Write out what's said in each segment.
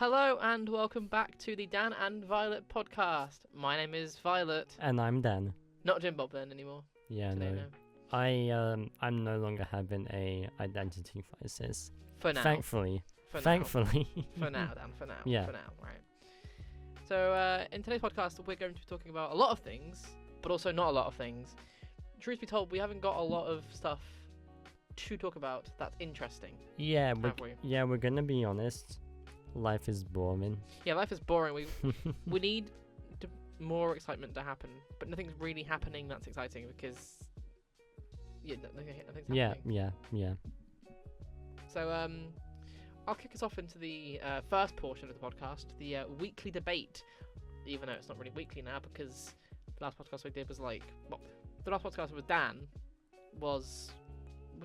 Hello and welcome back to the Dan and Violet podcast. My name is Violet. And I'm Dan. Not Jim Bob then anymore. Yeah, Today, no. I'm no longer having a identity crisis. For now. Thankfully. For Thankfully. For now, Dan. For now. Yeah. For now, right. So, in today's podcast, we're going to be talking about a lot of things, but also not a lot of things. Truth be told, we haven't got a lot of stuff to talk about that's interesting. Yeah, we're gonna be honest. Life is boring. Yeah, life is boring. We need more excitement to happen, but nothing's really happening that's exciting because nothing's happening. Yeah. So I'll kick us off into the first portion of the podcast, the weekly debate. Even though it's not really weekly now, because the last podcast we did was the last podcast with Dan was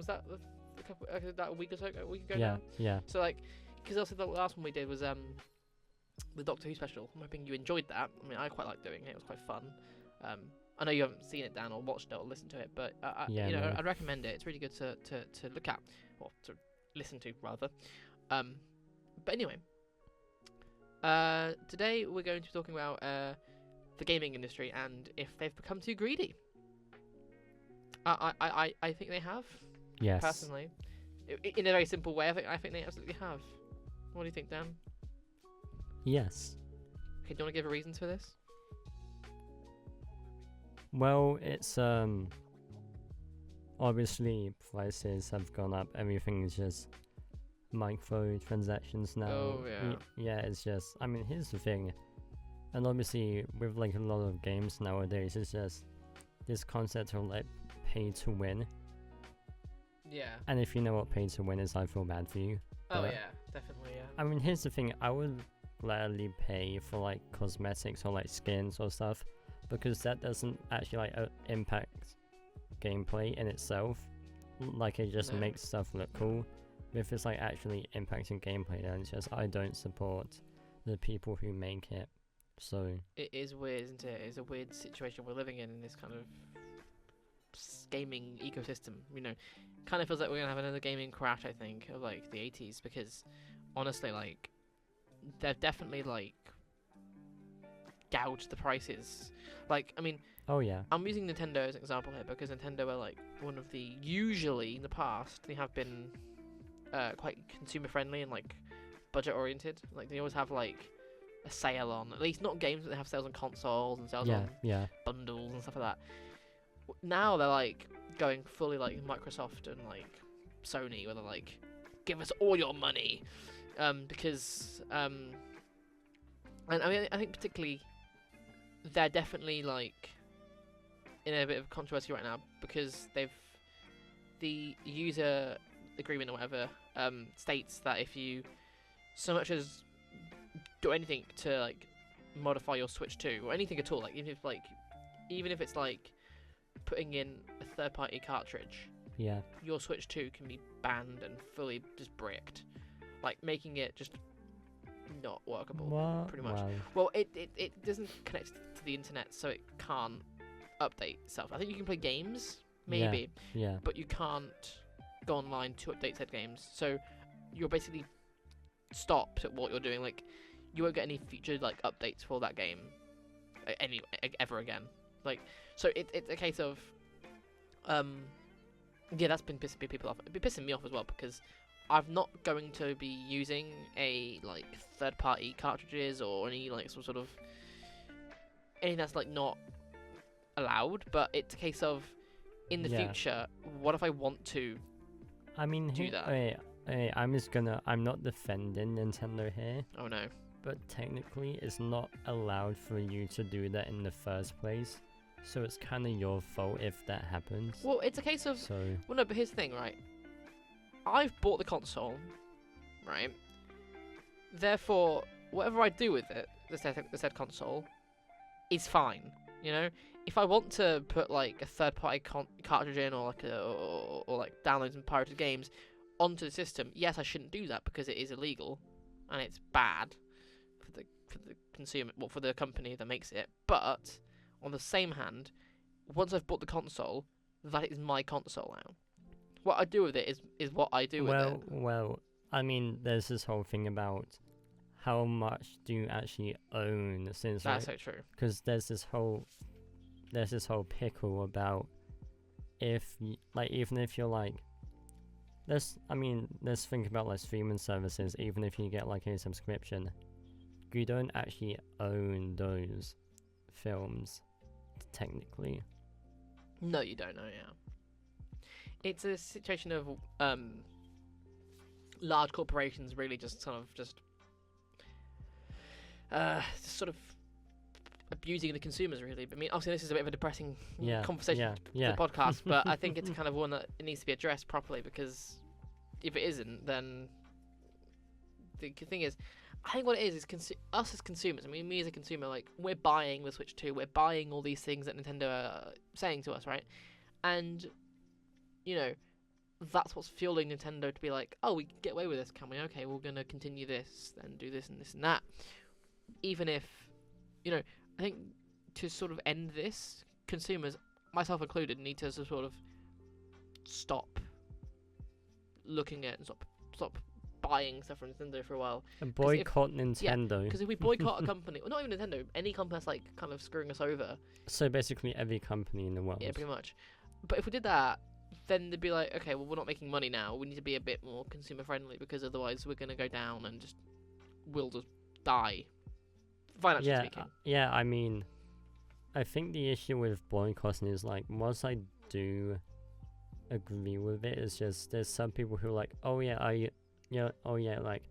that a week or so ago? A week ago now? Yeah. So because also the last one we did was the Doctor Who special. I'm hoping you enjoyed that. I mean, I quite liked doing it. It was quite fun. I know you haven't seen it, Dan, or watched it, or listened to it, but I'd recommend it. It's really good to look at, or to listen to rather. But anyway, today we're going to be talking about the gaming industry and if they've become too greedy. I think they have. Yes. Personally, in a very simple way, I think they absolutely have. What do you think, Dan? Yes. Okay, do you want to give a reason for this? Well, it's obviously prices have gone up. Everything is just microtransactions now. Oh yeah. Yeah, it's just. I mean, here's the thing, and obviously with a lot of games nowadays, it's just this concept of pay to win. Yeah. And if you know what pay to win is, I feel bad for you. Oh yeah, definitely, yeah. I mean, here's the thing, I would gladly pay for cosmetics or skins or stuff, because that doesn't actually impact gameplay in itself. It just makes stuff look cool. But if it's actually impacting gameplay, then it's just I don't support the people who make it. So it is weird, isn't it? It's a weird situation we're living in this kind of gaming ecosystem. Kind of feels like we're gonna have another gaming crash, I think, of the 80s, because honestly, they've definitely gouged the prices. I mean, oh yeah, I'm using Nintendo as an example here because Nintendo are one of the, usually in the past they have been quite consumer friendly and budget oriented. They always have a sale on, at least not games, but they have sales on consoles and sales on bundles and stuff like that. Now they're going fully Microsoft and Sony, where they're give us all your money, because and I mean, I think particularly they're definitely in a bit of controversy right now because the user agreement or whatever states that if you so much as do anything to modify your Switch 2 or anything at all, even if it's putting in a third-party cartridge, your Switch 2 can be banned and fully just bricked, making it just not workable. Pretty much. Wow. Well, it doesn't connect to the internet, so it can't update itself. I think you can play games, maybe, but you can't go online to update said games. So you're basically stopped at what you're doing. You won't get any future updates for that game ever again. So it's a case of that's been pissing people off. It's been pissing me off as well because I'm not going to be using a third party cartridges or any some sort of anything that's not allowed. But it's a case of in the future, what if I want to do that? I'm not defending Nintendo here. Oh no. But technically it's not allowed for you to do that in the first place. So it's kind of your fault if that happens. Well, it's a case of... Well, no, but here's the thing, right? I've bought the console, right? Therefore, whatever I do with it, the said console, is fine, If I want to put, a third-party cartridge in or, or download some pirated games onto the system, yes, I shouldn't do that because it is illegal and it's bad for the consumer, for the company that makes it. But... on the same hand, once I've bought the console, that is my console now. What I do with it is what I do with it. Well, I mean, there's this whole thing about how much do you actually own since That's so true. because there's this whole pickle about even if you're like let's think about like streaming services. Even if you get like a subscription, you don't actually own those films technically. No, you don't know. Yeah, it's a situation of large corporations really just sort of abusing the consumers, really. I mean, obviously this is a bit of a depressing conversation for the podcast, but I think it's kind of one that it needs to be addressed properly, because if it isn't, then the thing is, I think what it is us as consumers. I mean, me as a consumer, like, we're buying the Switch 2, we're buying all these things that Nintendo are saying to us, right? And, you know, that's what's fueling Nintendo to be like, oh, we can get away with this, can we? Okay, we're going to continue this and do this and this and that. Even if, you know, I think to sort of end this, consumers, myself included, need to sort of stop looking at and stop buying stuff from Nintendo for a while. And boycott Nintendo. Because if we boycott a company, well, not even Nintendo, any company that's like kind of screwing us over. So basically every company in the world. Yeah, pretty much. But if we did that, then they'd be like, okay, well, we're not making money now. We need to be a bit more consumer friendly, because otherwise we're going to go down and we'll just die. Financially speaking. Yeah, I mean, I think the issue with boycotting is like, once I do agree with it, it's just there's some people who are like, like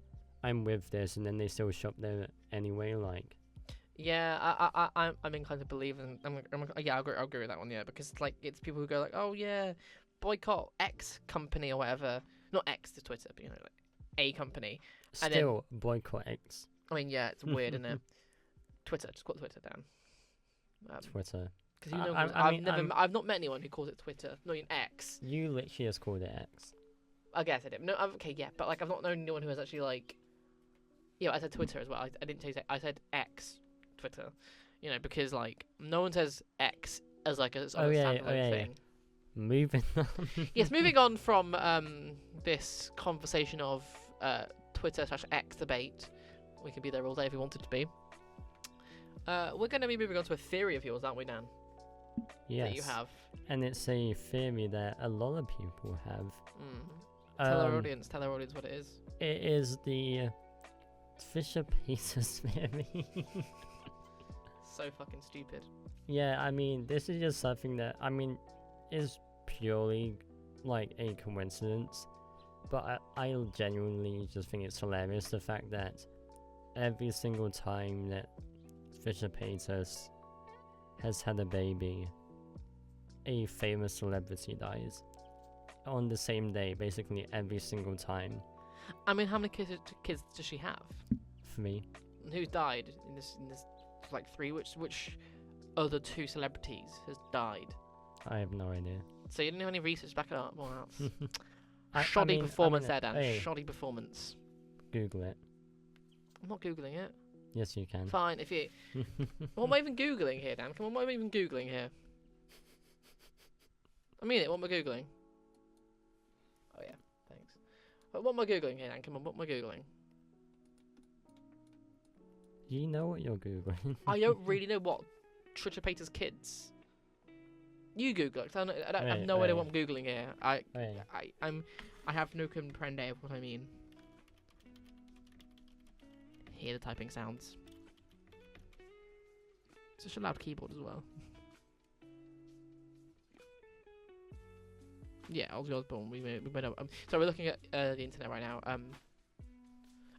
I'm with this, and then they still shop there anyway. Like, yeah, I'm inclined to believe, and I'll agree with that one. Yeah, because like it's people who go like, oh yeah, boycott X company or whatever. Not X to Twitter, but like a company. Still boycott X. I mean, yeah, it's weird, isn't it? Twitter, just call it Twitter, Dan. Twitter. Because I've not met anyone who calls it Twitter. Not even X. You literally just called it X. I guess I did. No, okay, yeah, but like I've not known anyone who has actually like, I said Twitter as well. I didn't say I said X Twitter, because like no one says X as like a standalone thing. Moving on. Yes, moving on from this conversation of Twitter/X debate. We could be there all day if we wanted to be. We're going to be moving on to a theory of yours, aren't we, Dan? Yes. That you have. And it's a theory that a lot of people have. Tell our audience what it is. It is the Trisha Paytas theory. So fucking stupid. Yeah, I mean, this is just something that, is purely like a coincidence. But I genuinely just think it's hilarious, the fact that every single time that Trisha Paytas has had a baby, a famous celebrity dies on the same day, basically every single time. I mean, how many kids does she have? 3. And who's died in this like 3? Which other 2 celebrities has died? I have no idea. So you didn't have any research to back it up? Well, that's shoddy performance there, Dan. Hey, shoddy performance. Google it. I'm not Googling it. Yes, you can. Fine, if you... What am I even Googling here, Dan? Come on, what am I even Googling here? I mean it, what am I Googling? Oh yeah, thanks. What am I Googling here, Dan? Come on, what am I Googling? You know what you're Googling. I don't really know what Trisha Paytas' kids. You Google it, 'cause I have no idea what I'm Googling here. I have no comprende of what I mean. Hear the typing sounds. Such a loud keyboard as well. Yeah, Ozzy Osbourne. We made up. So we're looking at the internet right now.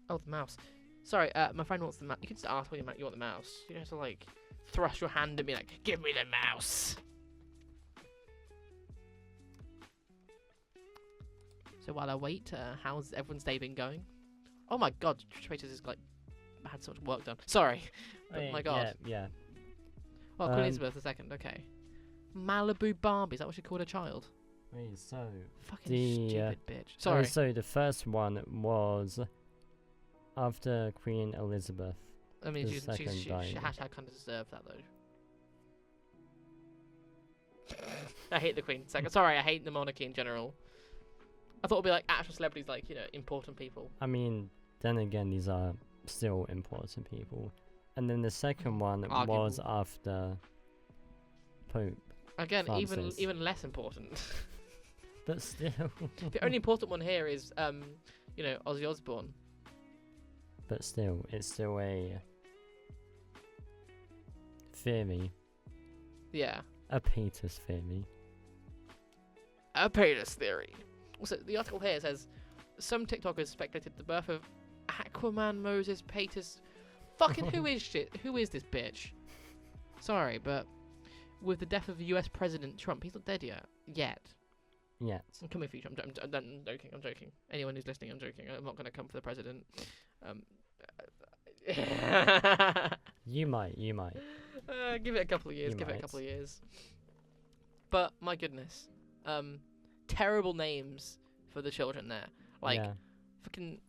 Oh, the mouse. Sorry, my friend wants the mouse. You can just ask when you want the mouse. You don't have to like thrust your hand at me like, give me the mouse. So while I wait, how's everyone's day been going? Oh my god, Trisha Paytas is like had so much work done. Sorry, but my god. Yeah. Well, Queen Elizabeth II. Okay. Malibu Barbie. Is that what she called her child? Wait, so fucking stupid bitch. Sorry. So the first one was after Queen Elizabeth. I mean, she died. hashtag kind of deserved that though. I hate the Queen. Sorry, I hate the monarchy in general. I thought it'd be like actual celebrities, like important people. I mean, then again, these are still important to people. And then the second one was Arguable. after Pope. Again, Francis. even less important. But still. The only important one here is Ozzy Osbourne. But still, it's still a theory. Yeah. A Paytas theory. A Paytas theory. Also, the article here says some TikTokers speculated the birth of Aquaman Moses Paytas. Fucking who is shit? Who is this bitch? Sorry, but with the death of U.S. President Trump, he's not dead yet. Yet. I'm coming for you. I'm joking. I'm joking. Anyone who's listening, I'm joking. I'm not gonna come for the president. You might. Give it a couple of years. You Give it a might. couple of years. But my goodness, terrible names for the children there. Like Yeah. fucking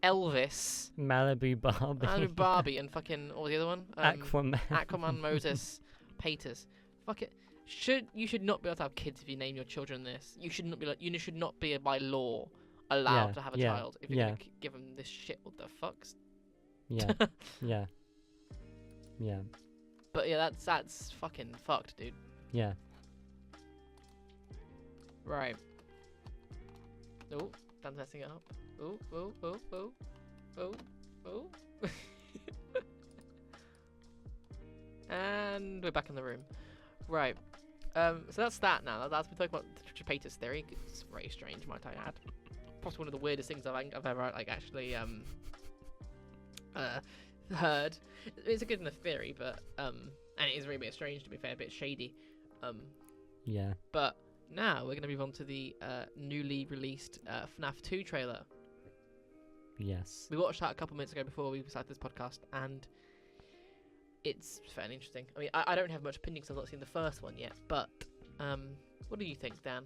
Elvis, Malibu Barbie. Malibu Barbie, and fucking what was the other one? Aquaman. Aquaman Moses Paytas. Fuck it. You should not be able to have kids if you name your children this. You should not be you should not be by law allowed Yeah, to have a yeah, child if you're yeah. gonna give them this shit. What the fucks? Yeah. Yeah. Yeah. But yeah, that's fucking fucked, dude. Yeah. Right. Oh, Dan's messing it up. Oh. And we're back in the room. Right. So that's that now. That's we talking about the Trisha Paytas theory. It's very strange, might I add. Possibly one of the weirdest things I've ever actually heard. It's a good enough theory, but and it is really a bit strange, to be fair, a bit shady. Yeah. But now we're going to move on to the newly released FNAF 2 trailer. Yes. We watched that a couple minutes ago before we started this podcast, and it's fairly interesting. I mean, I don't have much opinion because I've not seen the first one yet, but what do you think, Dan?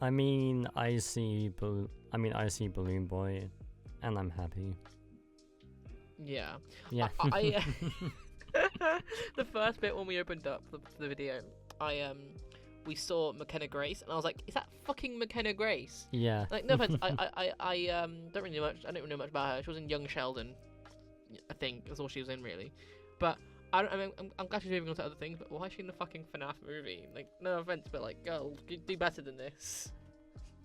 I mean, I see Balloon Boy, and I'm happy. Yeah. Yeah. I the first bit when we opened up the video, we saw McKenna Grace, and I was like, "Is that fucking McKenna Grace?" Yeah. Like, no offense, I don't really know much. I don't really know much about her. She was in Young Sheldon, I think that's all she was in really. But I'm glad she's moving on to other things. But why is she in the fucking FNAF movie? Like, no offense, but like, girl, do better than this.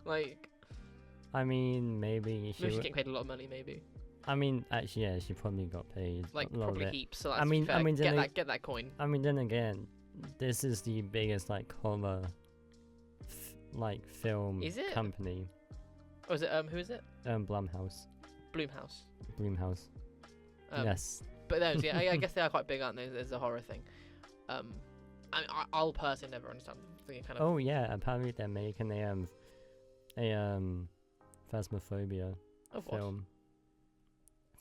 Like, I mean, maybe she's getting paid a lot of money, maybe. I mean, actually, yeah, she probably got paid. Like, a little probably bit. heaps. So that's I mean, fair. Get that coin. I mean, then again, this is the biggest horror film Is it? company. Oh, is it who is it? Blumhouse. Bloomhouse. Yes. But those, yeah, I guess they are quite big, aren't they? There's a horror thing. I'll personally never understand the kind of. Oh yeah, apparently they're making a Phasmophobia Oh, what? film.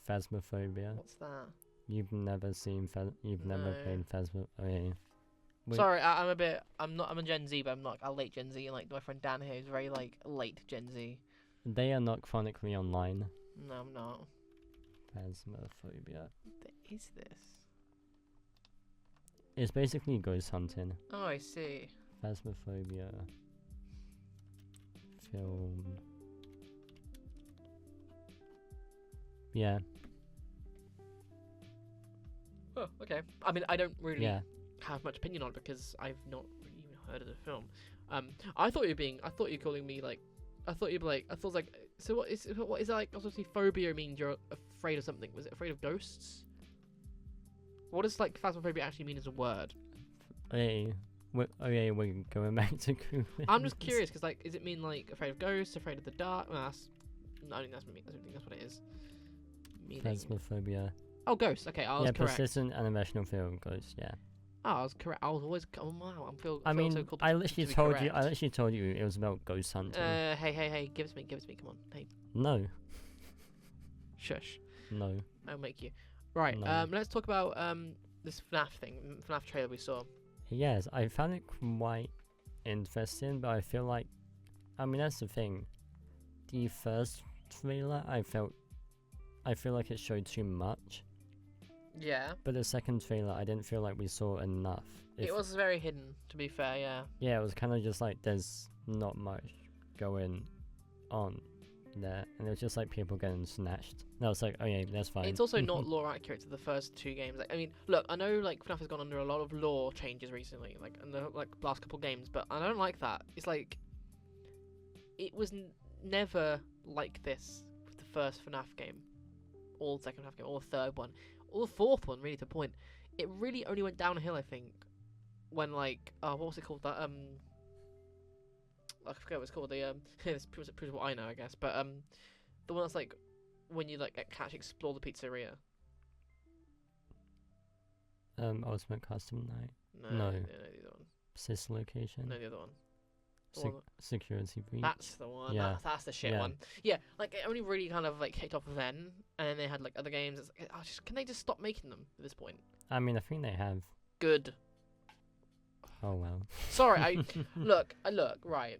Phasmophobia. What's that? You've never seen you've never No. played Phasmo. Okay. Sorry, I'm a Gen Z, but I'm not a late Gen Z. And like my friend Dan here is very like late Gen Z. They are not chronically online. No, I'm not. Phasmophobia. What is this? It's basically ghost hunting. Oh, I see. Phasmophobia film. Yeah. Oh, okay. I mean, I don't really Yeah. have much opinion on it because I've not really even heard of the film. I thought you were calling me like, I thought like, so what is it like? Obviously, phobia means you're afraid of something. Was it afraid of ghosts? What does like phasmophobia actually mean as a word? We're going back to Google. I'm just curious because like, does it mean like afraid of ghosts, afraid of the dark? No, I think that's what it is. Meaning. Phasmophobia. Oh, ghosts. Okay, I was Yeah, correct. persistent and emotional fear of ghosts. Yeah. Oh, I was correct. I was always. Oh wow, I mean, so cool I to literally be told correct. you. I literally told you it was about ghost hunting. Hey, give us me. Come on. Hey, No. shush. No. I'll make you. Right. No. Let's talk about this FNAF trailer we saw. Yes, I found it quite interesting, but I feel like, I mean, that's the thing. The first trailer, I feel like it showed too much. Yeah. But the second trailer, I didn't feel like we saw enough. It was very hidden, to be fair. Yeah. Yeah, it was kind of just like there's not much going on. there, and it was just like people getting snatched. And I was like, oh yeah, that's fine. It's also not lore accurate to the first 2 games. Like, I mean, look, I know like FNAF has gone under a lot of lore changes recently, like in the last couple games, but I don't like that. It's like it was never like this with the first FNAF game, or the second FNAF game, or the third one, or the fourth one. Really, to the point, it really only went downhill. I think when like what was it called? That I forget what it's called. The this proves what I know, I guess. But the one that's like when you like actually explore the pizzeria. Ultimate Custom Night. No, the other one. Sis Location. No, the other one. Security Breach. That's the one. Yeah. That's the shit one. Yeah, like it only really kind of like kicked off then, and then they had like other games. It's like, can they just stop making them at this point? I mean, I think they have. Good. Oh well. Sorry, I look. Right,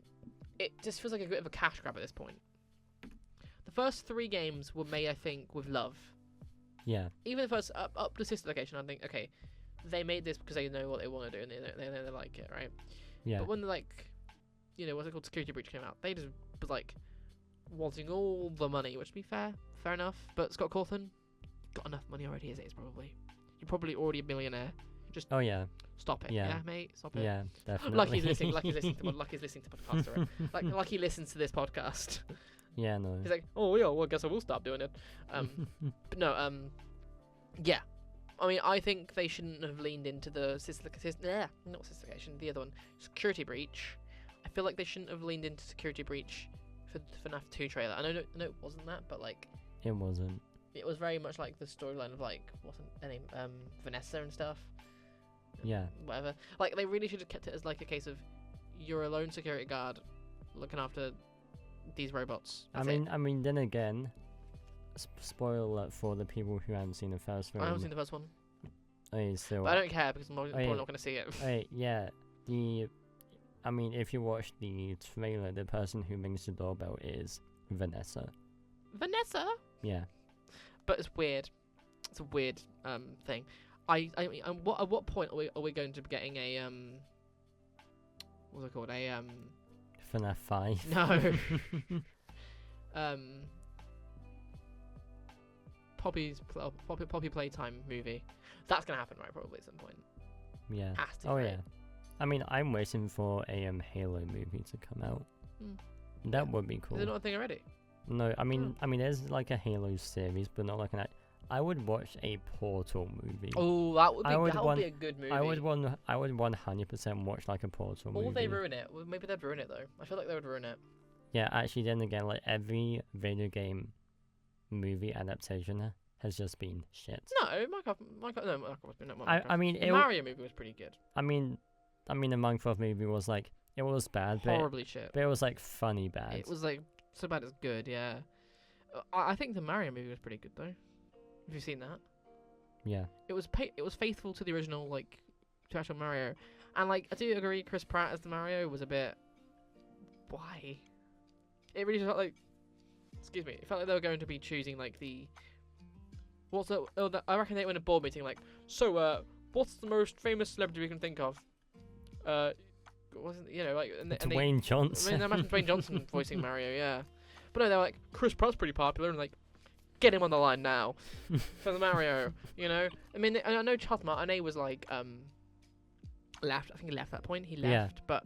it just feels like a bit of a cash grab at this point. The first 3 games were made, I think, with love. Yeah. Even the first up to Sister Location, I think, okay, they made this because they know what they want to do and they like it, right? Yeah. But when like, you know, what's it called, Security Breach came out, they just was like wanting all the money, which to be fair enough. But Scott Cawthon, got enough money already as it is probably. You're probably already a millionaire. Just oh yeah. Stop it, yeah, mate. Stop it. Yeah, definitely. Lucky's listening to podcasts. Right? Lucky listens to this podcast. Yeah, no. He's like, oh yeah, well I guess I will stop doing it. But no, yeah. I mean, I think they shouldn't have leaned into the not Sistification, the other one, Security Breach. I feel like they shouldn't have leaned into Security Breach for the FNAF 2 trailer. I know it wasn't that, but like it wasn't. It was very much like the storyline of like wasn't her name Vanessa and stuff. Yeah. Whatever. Like they really should have kept it as like a case of you're a lone security guard looking after these robots. I mean, then again, spoiler alert for the people who haven't seen the first film. I haven't seen the first one. So. But I don't care because I'm probably not going to see it. Yeah. I mean, if you watch the trailer, the person who rings the doorbell is Vanessa. Vanessa? Yeah. But it's weird. It's a weird thing. I mean, at what point are we going to be getting a what's it called, a FNAF 5? No. Poppy Playtime movie. That's gonna happen, right? Probably at some point. Yeah. Has to. Oh right? yeah. I mean, I'm waiting for a Halo movie to come out. That would be cool. Is it not a thing already? No, I mean, there's like a Halo series, but not like an. I would watch a Portal movie. Oh, that would be a good movie. I would 100% watch like a Portal movie. Or they ruin it. Well, maybe they'd ruin it though. I feel like they would ruin it. Yeah, actually, then again, like every video game movie adaptation has just been shit. No, Minecraft. I mean, the Mario movie was pretty good. I mean, the Minecraft movie was like it was bad, horribly shit. But it was like funny bad. It was like so bad it's good. Yeah, I think the Mario movie was pretty good though. Have you seen that? Yeah. It was faithful to the original, like, to actual Mario. And, like, I do agree Chris Pratt as the Mario was a bit... Why? It really felt like... Excuse me. It felt like they were going to be choosing, like, the... I reckon they went in a board meeting, like, so, what's the most famous celebrity we can think of? Wasn't, you know, like... Dwayne Johnson. I mean, I imagine Dwayne Johnson voicing Mario, yeah. But no, they were like, Chris Pratt's pretty popular, and, like, get him on the line now for the Mario, you know? I mean, I know Charles Martinet was like, left. I think he left at that point. He left, yeah. But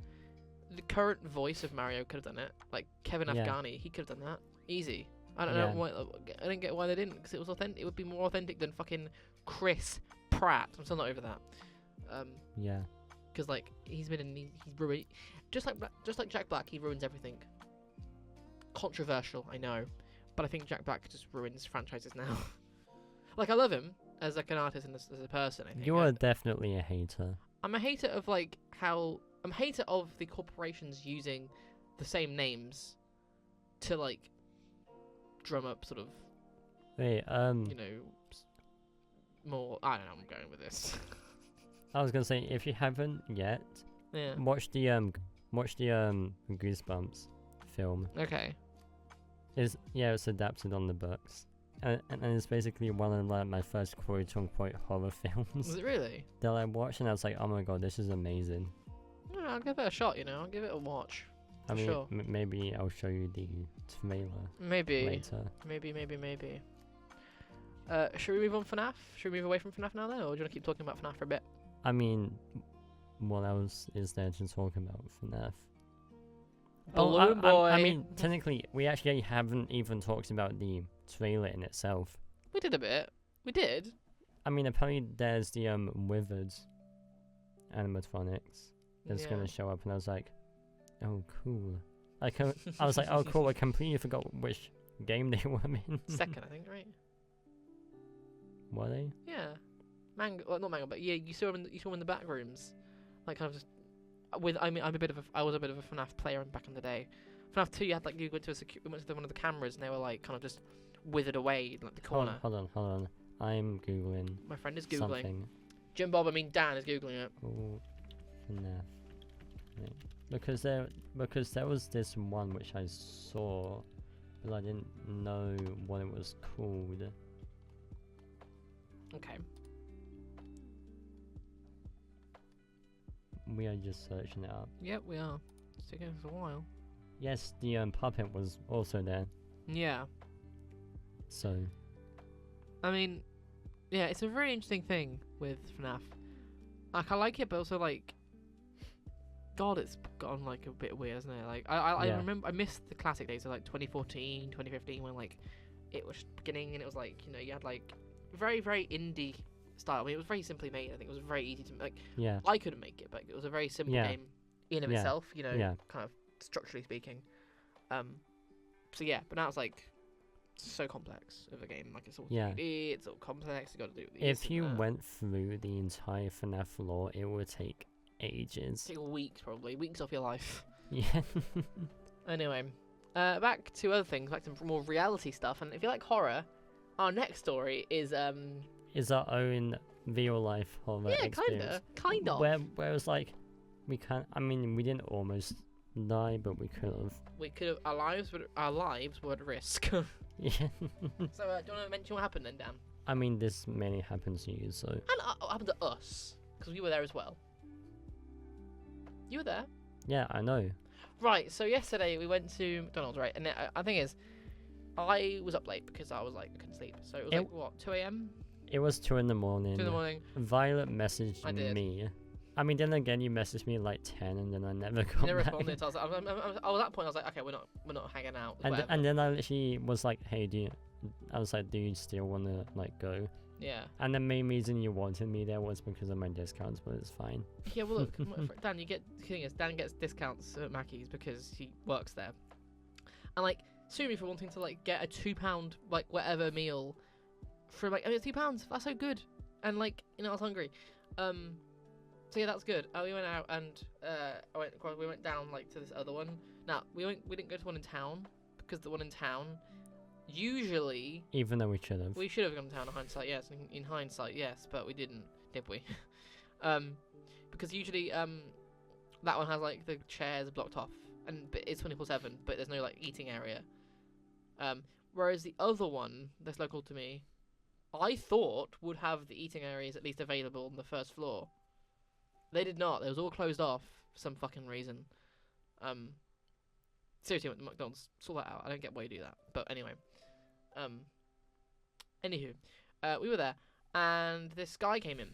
the current voice of Mario could have done it. Like Kevin Afghani, he could have done that. Easy. I don't know why. I don't get why they didn't, because it was authentic. It would be more authentic than fucking Chris Pratt. I'm still not over that. Yeah. Because like he's ruined. Just like Jack Black, he ruins everything. Controversial, I know. But I think Jack Black just ruins franchises now. Like, I love him as like an artist and as a person, I think. You are definitely a hater. I'm a hater of like how... I'm a hater of the corporations using the same names to like drum up sort of... Wait, you know, more... I don't know, I'm going with this. I was gonna say, if you haven't yet, watch the Goosebumps film. Okay. It's adapted on the books, and it's basically one of like my first quote-unquote horror films. Was it really? That I watched and I was like, oh my god, this is amazing. Yeah, I'll give it a shot. You know, I'll give it a watch. I mean, sure. maybe I'll show you the trailer Maybe. later. Maybe. Should we move on FNAF? Should we move away from FNAF now, then, or do you want to keep talking about FNAF for a bit? I mean, what else is there to talk about FNAF? Balloon Boy. I mean, technically, we actually haven't even talked about the trailer in itself. We did a bit. We did. I mean, apparently there's the withered animatronics that's gonna show up, and I was like, oh cool. Like I was like, oh cool. I completely forgot which game they were in. Second, I think, right? Were they? Yeah. Mango, well, not Mango, but yeah, you saw him in the back rooms, like kind of just with. I mean, I was a bit of a FNAF player back in the day. FNAF 2, you had like you went to one of the cameras, and they were like kind of just withered away in like the corner. Hold on. I'm googling. My friend is googling. Something. Jim Bob, I mean Dan is googling it. Oh, FNAF. Right. Because there was this one which I saw, but I didn't know what it was called. Okay. We are just searching it up. Yep, we are. It's taking us a while. Yes, the puppet was also there. Yeah. So. I mean, yeah, it's a very interesting thing with FNAF. Like, I like it, but also like, God, it's gotten like a bit weird, isn't it? Like, I remember I missed the classic days of like 2014, 2015 when like it was beginning and it was like, you know, you had like very, very indie style. I mean, it was very simply made. I think it was very easy to make. Yeah. I couldn't make it, but it was a very simple game in of itself. You know, kind of structurally speaking. So yeah, but now it's like so complex of a game. Like it's all 3D, it's all complex. You got to do. If you went through the entire FNAF lore, it would take ages. Take weeks, probably weeks off your life. Yeah. Anyway, back to other things, back to more reality stuff. And if you like horror, our next story is our own real life horror experience. kind of. Where it's like, we can't. I mean, we didn't almost die, but we could have. We could have. Our lives were at risk. Yeah. So, do you want to mention what happened then, Dan? I mean, this mainly happens to you, so. And what happened to us? Because we were there as well. You were there. Yeah, I know. Right. So yesterday we went to McDonald's, right? And I think is, I was up late because I was like I couldn't sleep. So it was like what, 2 a.m. It was 2 in the morning. 2 in the morning. Violet messaged me. I mean, then again, you messaged me at like 10, and then I never got back. Never responded. So I was at that point. I was like, okay, we're not hanging out. And then I literally was like, hey, do you still want to like go? Yeah. And the main reason you wanted me there was because of my discounts, but it's fine. Yeah, well look, Dan, the thing is, Dan gets discounts at Mackey's because he works there, and like sue me for wanting to like get a £2 like whatever meal for like, I mean, it's £2. That's so good, and like, you know, I was hungry. So yeah, that's good. We went out and we went down like to this other one. Now we didn't go to one in town because the one in town usually, even though we should have gone to town in hindsight. Yes, in hindsight, yes, but we didn't, did we? Because usually that one has like the chairs blocked off and it's 24/7, but there's no like eating area. Whereas the other one that's local to me, I thought would have the eating areas at least available on the first floor. They did not. It was all closed off for some fucking reason. Seriously, went to McDonald's. Sort that out. I don't get why you do that. But anyway. Anywho, we were there, and this guy came in.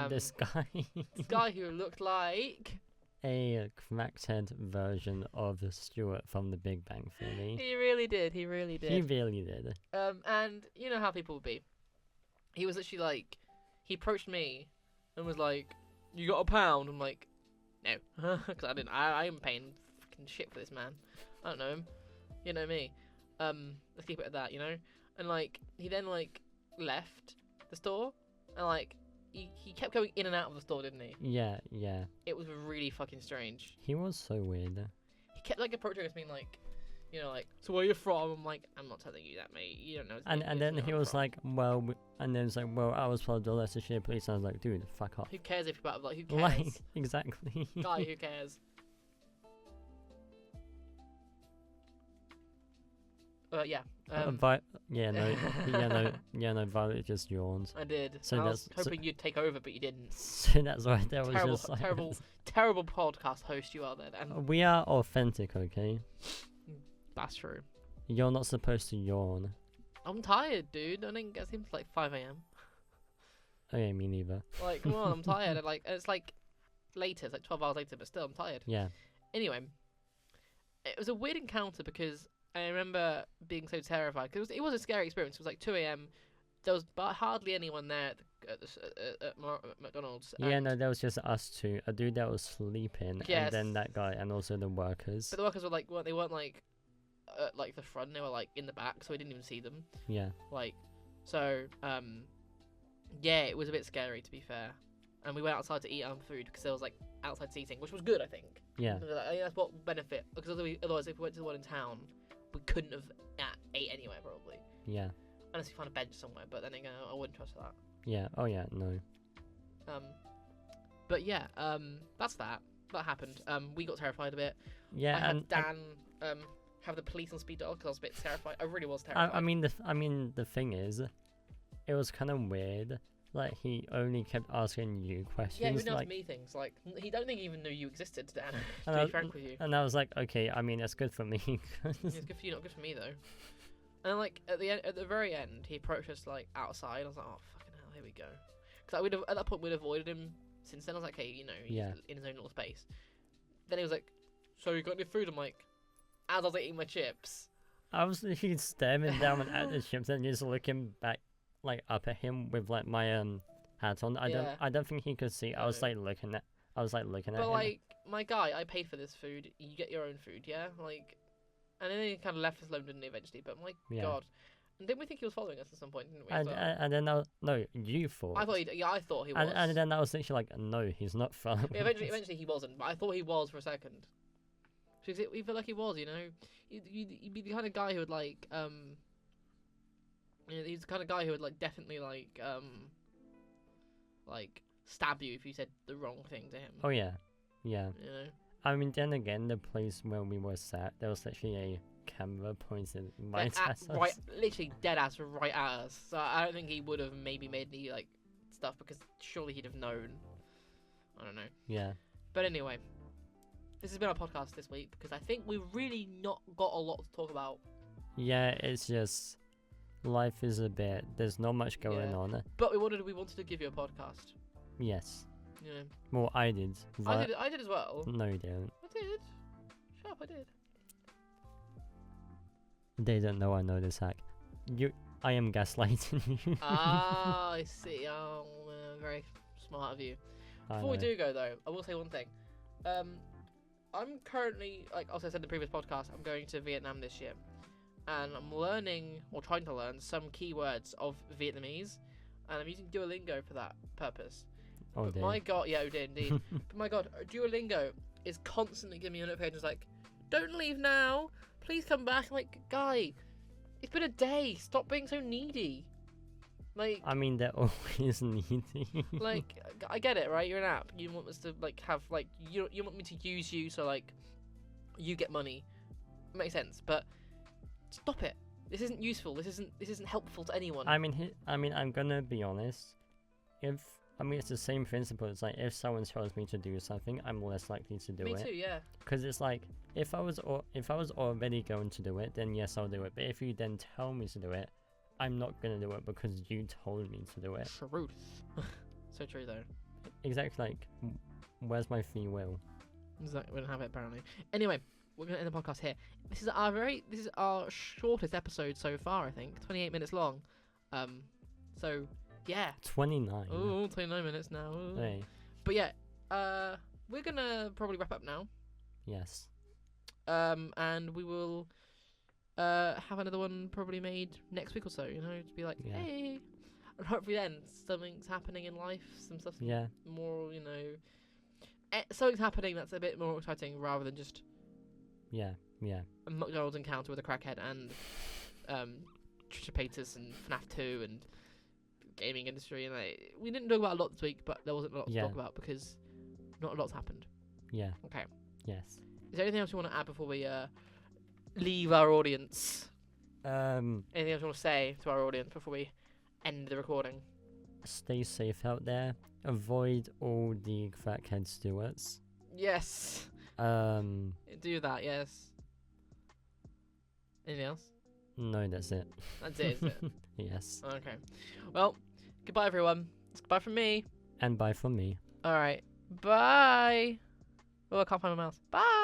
This guy? This guy who looked like a crackhead version of Stuart from The Big Bang Theory. He really did. He really did. And you know how people would be. He was actually like, he approached me and was like, "You got £1?" I'm like, no, because I am paying fucking shit for this man. I don't know him. You know me. Let's keep it at that, you know. And like, he then like left the store, and like he kept going in and out of the store, didn't he? Yeah. It was really fucking strange. He was so weird. He kept like approaching us, being like, you know, like, "So where are you from?" I'm like, "I'm not telling you that, mate. You don't know." And then he was like, "Well," and then it's like, "Well, I was part of the Leicestershire Police." I was like, "Dude, fuck off." Who cares if you're part of, like, who cares? Like, exactly. Guy, who cares? Yeah. No, Violet just yawned. I did. So I was hoping you'd take over, but you didn't. So that's why there was just terrible podcast host you are then. And we are authentic, okay? That's true. You're not supposed to yawn. I'm tired, dude. I didn't get sleep till like 5 a.m. Okay, me neither. Like, come on, I'm tired. And it's like later, it's like 12 hours later, but still, I'm tired. Yeah. Anyway, it was a weird encounter because I remember being so terrified because it was a scary experience. It was like 2 a.m. There was hardly anyone there at McDonald's. Yeah, no, there was just us two. A dude that was sleeping, Yes. and then that guy, and also the workers. But the workers were like, they weren't like at like the front. They were like in the back, so we didn't even see them. Yeah. Like, so yeah, it was a bit scary to be fair. And we went outside to eat our food because there was like outside seating, which was good, I think. Yeah. I think that's what benefit, because otherwise if we went to the one in town, we couldn't have ate anywhere probably. Yeah. Unless we found a bench somewhere, but then again, I wouldn't trust that. Yeah. Oh yeah. No. But yeah, that's that. That happened. We got terrified a bit. Yeah. I had and Dan have the police on speed dial because I was a bit terrified. I really was terrified. I mean the thing is, it was kind of weird. Like he only kept asking you questions. Yeah, he would ask like, me things. Like he don't think he even knew you existed, Dan. And To be frank with you. And I was like, okay, I mean it's good for me. It's good for you, not good for me though. And then, like at the very end, he approached us like outside. I was like, oh fucking hell, here we go. Because I would have at that point we'd avoided him. Since then, I was like, hey, you know, he's in his own little space. Then he was like, so you got any food? I'm like, as I was eating my chips. I was literally staring down at the chips and just looking back, like up at him with like my hat on. I don't think he could see. I was like looking at him. But like my guy, I paid for this food. You get your own food, yeah. Like, and then he kind of left us alone, didn't he? Eventually, but my God, and didn't we think he was following us at some point? Didn't we? And then no, you thought. I thought he was. And then I was literally like, no, he's not following. Yeah, eventually he wasn't, but I thought he was for a second. Because we felt like he was, you know. You'd be the kind of guy who would like you know, he's the kind of guy who would like definitely like stab you if you said the wrong thing to him. Oh yeah. Yeah. You know? I mean, then again, the place where we were sat, there was actually a camera pointed right at us. Right, literally dead ass right at us. So I don't think he would have maybe made any like stuff because surely he'd have known. I don't know. Yeah. But anyway, this has been our podcast this week because I think we've really not got a lot to talk about. Yeah, it's just life is a bit. There's not much going on. But we wanted to give you a podcast. Yes. Yeah. Well, I did. I did as well. No, you didn't. I did. Shut up, I did. They don't know I know this hack. I am gaslighting you. Ah, I see. Oh, very smart of you. Before we do go though, I will say one thing. I'm currently, like also I said in the previous podcast, I'm going to Vietnam this year, and I'm learning or trying to learn some keywords of Vietnamese, and I'm using Duolingo for that purpose. Oh, but my God, yeah, we did indeed. But my God, Duolingo is constantly giving me notifications like, "Don't leave now, please come back." I'm like, guy, it's been a day. Stop being so needy. Like, I mean, they're always needy. like, I get it, right? You're an app. You want us to like have like you want me to use you so like you get money. Makes sense, but stop it. This isn't useful. This isn't helpful to anyone. I mean, I'm gonna be honest. It's the same principle. It's like if someone tells me to do something, I'm less likely to do it. Me too, yeah. Because it's like if I was already going to do it, then yes, I'll do it. But if you then tell me to do it, I'm not gonna do it because you told me to do it. Truth. So true though. Exactly. Like, where's my free will? Exactly. We don't have it apparently. Anyway, we're gonna end the podcast here. This is our shortest episode so far. I think 28 minutes long. So yeah. 29. Oh, 29 minutes now. Ooh. Hey. But yeah, we're gonna probably wrap up now. Yes. And we will have another one probably made next week or so. You know, to be like, hey, and hopefully then something's happening in life. Some stuff. Yeah. More, you know, something's happening that's a bit more exciting rather than just. Yeah. A McDonald's encounter with a crackhead and Trisha Paytas and FNAF 2 and gaming industry, and we didn't talk about a lot this week, but there wasn't a lot to talk about because not a lot's happened. Yeah. Okay. Yes. Is there anything else you want to add before we leave our audience? Anything else you want to say to our audience before we end the recording? Stay safe out there. Avoid all the crackhead Stuarts. Yes. Do that. Yes. Anything else? No, that's it. That's it, is it? Yes. Okay. Well, goodbye, everyone. It's goodbye from me. And bye from me. All right. Bye. Oh, I can't find my mouse. Bye.